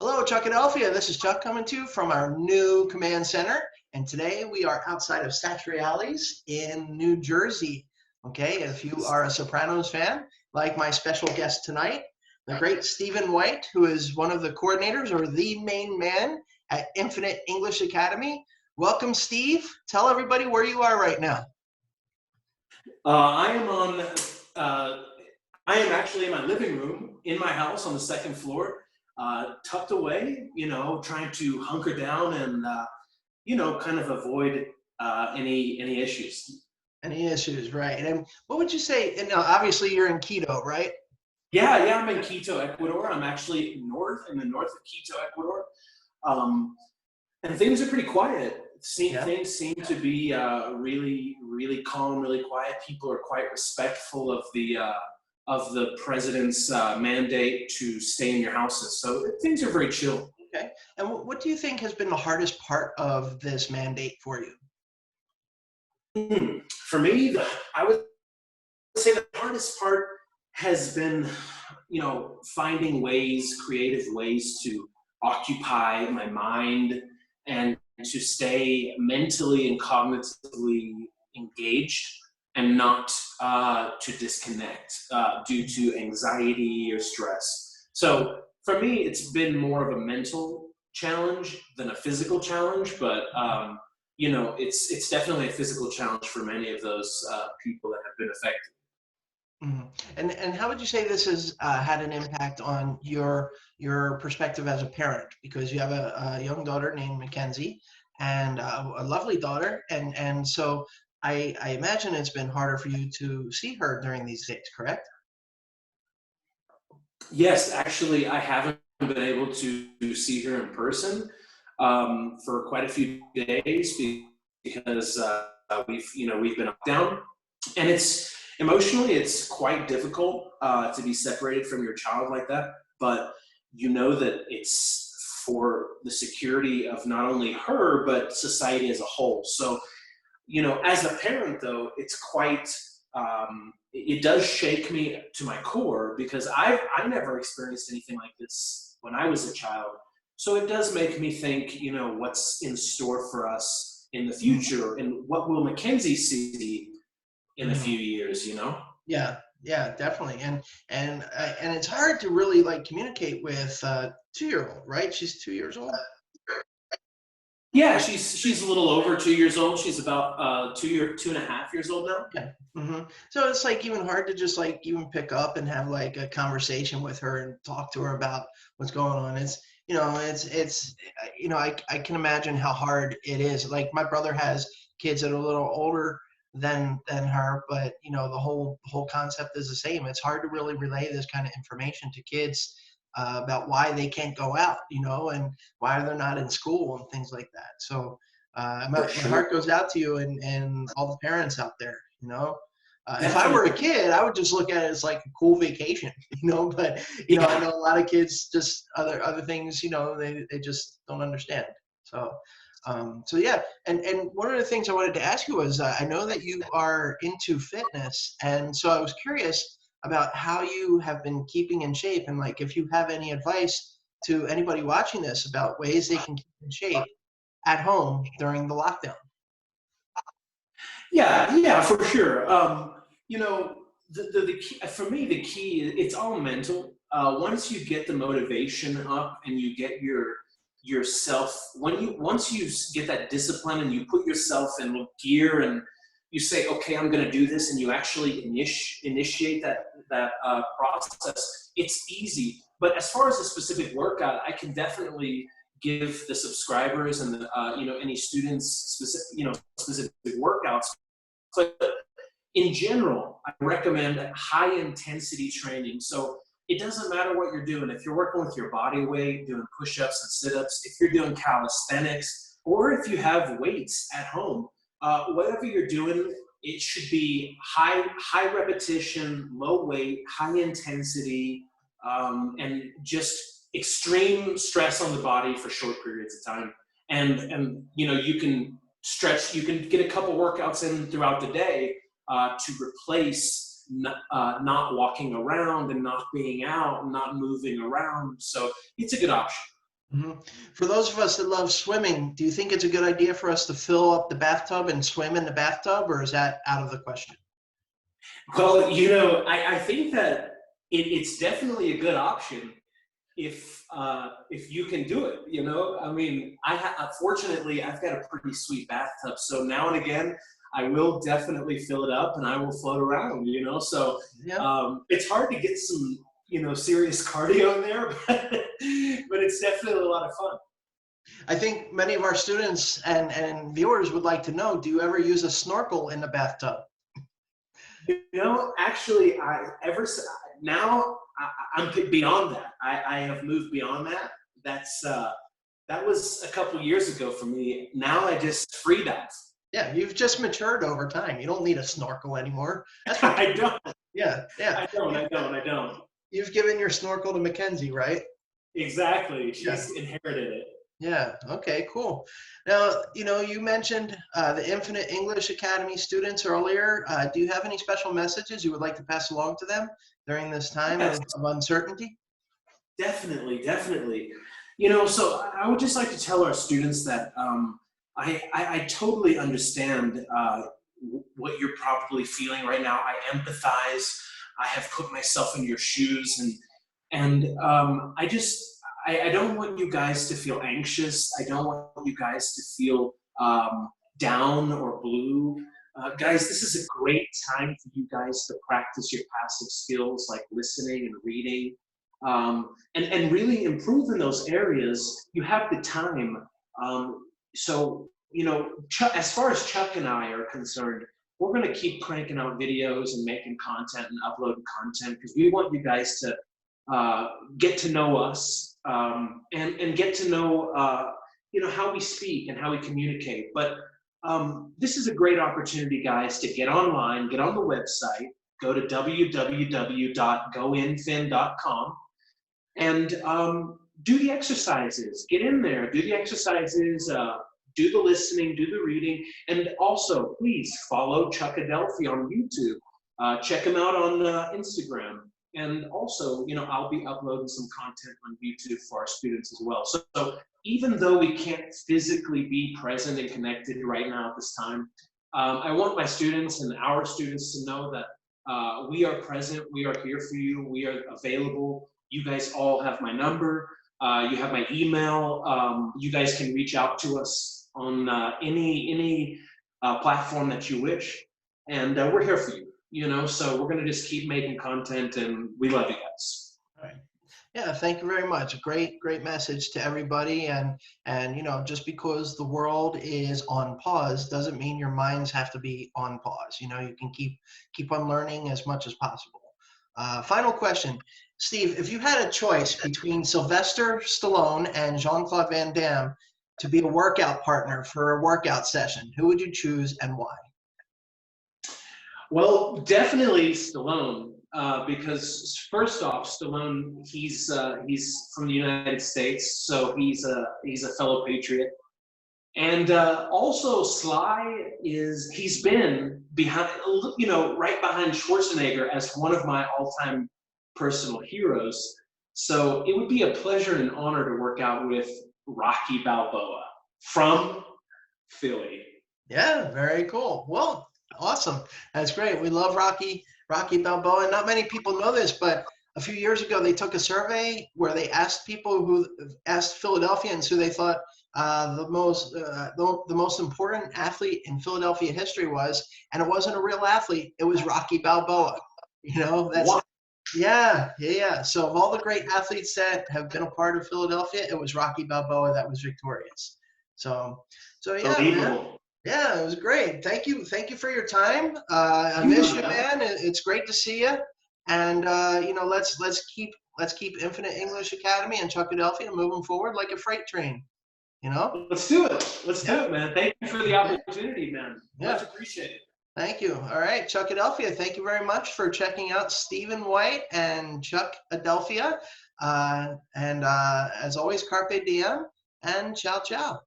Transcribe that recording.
Hello, Chuckadelphia. This is Chuck coming to you from our new command center. And today we are outside of Satriali's in New Jersey. Okay, if you are a Sopranos fan, like my special guest tonight, the great Stephen White, who is one of the coordinators or the main man at Infinite English Academy. Welcome, Steve. Tell everybody where you are right now. I am actually in my living room in my house on the second floor, tucked away, trying to hunker down and, kind of avoid any issues. Any issues, right? And what would you say? And obviously, you're in Quito, right? Yeah, I'm in Quito, Ecuador. I'm actually in the north of Quito, Ecuador. And things are pretty quiet. Things seem to be really, really calm, really quiet. People are quite respectful of the president's mandate to stay in your houses. So things are very chill. Okay. And what do you think has been the hardest part of this mandate for you? For me, I would say the hardest part has been, finding creative ways to occupy my mind and to stay mentally and cognitively engaged and not to disconnect due to anxiety or stress. So for me, it's been more of a mental challenge than a physical challenge, but it's definitely a physical challenge for many of those people that have been affected. Mm-hmm. And how would you say this has had an impact on your perspective as a parent? Because you have a young daughter named Mackenzie and a lovely daughter, and so I imagine it's been harder for you to see her during these days, correct? Yes, actually, I haven't been able to see her in person for quite a few days because we've been down, and it's emotionally quite difficult to be separated from your child like that. But you know that it's for the security of not only her but society as a whole. So as a parent, though, it's quite. It does shake me to my core because I never experienced anything like this when I was a child. So it does make me think, what's in store for us in the future, and what will Mackenzie see in a few years, Yeah, definitely. And it's hard to really communicate with 2-year-old, right? She's 2 years old. Yeah, she's a little over 2 years old. She's about 2.5 years old now. Yeah. So it's even hard to just even pick up and have a conversation with her and talk to her about what's going on. I can imagine how hard it is. Like my brother has kids that are a little older than her, but the whole concept is the same. It's hard to really relay this kind of information to kids about why they can't go out, and why they're not in school and things like that. So my heart goes out to you and all the parents out there. If I were a kid, I would just look at it as a cool vacation, but I know a lot of kids just other things, they just don't understand. So yeah, and one of the things I wanted to ask you was I know that you are into fitness, and so I was curious about how you have been keeping in shape, and if you have any advice to anybody watching this about ways they can keep in shape at home during the lockdown. Yeah, for sure. The key, for me, the key it's all mental. Once you get the motivation up and you get yourself, once you get that discipline and you put yourself in gear and you say, okay, I'm going to do this, and you actually initiate that process, it's easy. But as far as a specific workout, I can definitely give the subscribers and the any students specific workouts. But in general, I recommend high intensity training. So it doesn't matter what you're doing. If you're working with your body weight, doing push-ups and sit-ups, if you're doing calisthenics, or if you have weights at home, whatever you're doing, it should be high repetition, low weight, high intensity, and just extreme stress on the body for short periods of time. And you can stretch, you can get a couple workouts in throughout the day to replace not walking around and not being out and not moving around. So it's a good option. Hmm. For those of us that love swimming, do you think it's a good idea for us to fill up the bathtub and swim in the bathtub, or is that out of the question? Well, I think that it's definitely a good option if you can do it. I mean, fortunately I've got a pretty sweet bathtub, so now and again I will definitely fill it up and I will float around. So Yeah. it's hard to get some serious cardio in there, but it's definitely a lot of fun. I think many of our students and viewers would like to know, do you ever use a snorkel in the bathtub? Actually, now I'm beyond that. I have moved beyond that. That was a couple years ago for me. Now I just free dive. Yeah, you've just matured over time. You don't need a snorkel anymore. That's what. I don't. Yeah, yeah. I don't. You've given your snorkel to Mackenzie, right? Exactly. Yeah. She's inherited it. Yeah. Okay. Cool. Now, you mentioned the Infinite English Academy students earlier. Do you have any special messages you would like to pass along to them during this time Yes, of uncertainty? definitely, definitely. So I would just like to tell our students that I totally understand what you're probably feeling right now. I empathize. I have put myself in your shoes, and I don't want you guys to feel anxious. I don't want you guys to feel down or blue. Guys, this is a great time for you guys to practice your passive skills like listening and reading, and really improve in those areas. You have the time. So, as far as Chuck and I are concerned, we're going to keep cranking out videos and making content and uploading content because we want you guys to get to know us, and get to know how we speak and how we communicate. But this is a great opportunity, guys, to get online, get on the website, go to www.goinfin.com, and do the exercises. Get in there, do the exercises, do the listening, do the reading, and also please follow Chuckadelphia on YouTube. Check him out on Instagram. And also, I'll be uploading some content on YouTube for our students as well. So even though we can't physically be present and connected right now at this time, I want my students and our students to know that we are present, we are here for you, we are available. You guys all have my number, you have my email. You guys can reach out to us on any platform that you wish, and we're here for you. So we're going to just keep making content, and we love you guys. All right. Yeah, thank you very much. Great message to everybody. And just because the world is on pause doesn't mean your minds have to be on pause. You can keep on learning as much as possible. Final question, Steve. If you had a choice between Sylvester Stallone and Jean-Claude Van Damme to be a workout partner for a workout session, who would you choose and why? Well, definitely Stallone, because first off, Stallone, he's from the United States, so he's a fellow patriot, and also Sly he's been behind, right behind Schwarzenegger as one of my all-time personal heroes. So it would be a pleasure and an honor to work out with Rocky Balboa from Philly. Yeah, very cool. Well, awesome. That's great. We love Rocky Balboa. Not many people know this, but a few years ago they took a survey where they asked Philadelphians who they thought the most important athlete in Philadelphia history was, and it wasn't a real athlete. It was Rocky Balboa. That's Wow. yeah. So of all the great athletes that have been a part of Philadelphia, it was Rocky Balboa that was victorious. So yeah, man. Unbelievable. Yeah, it was great. Thank you for your time. I miss you, man. It's great to see you. And let's keep Infinite English Academy and Chuckadelphia moving forward like a freight train. Let's do it. Let's do it, man. Thank you for the Okay. opportunity, man. Yeah. Much appreciated. Thank you. All right, Chuckadelphia. Thank you very much for checking out Stephen White and Chuckadelphia. And as always, carpe diem and ciao ciao.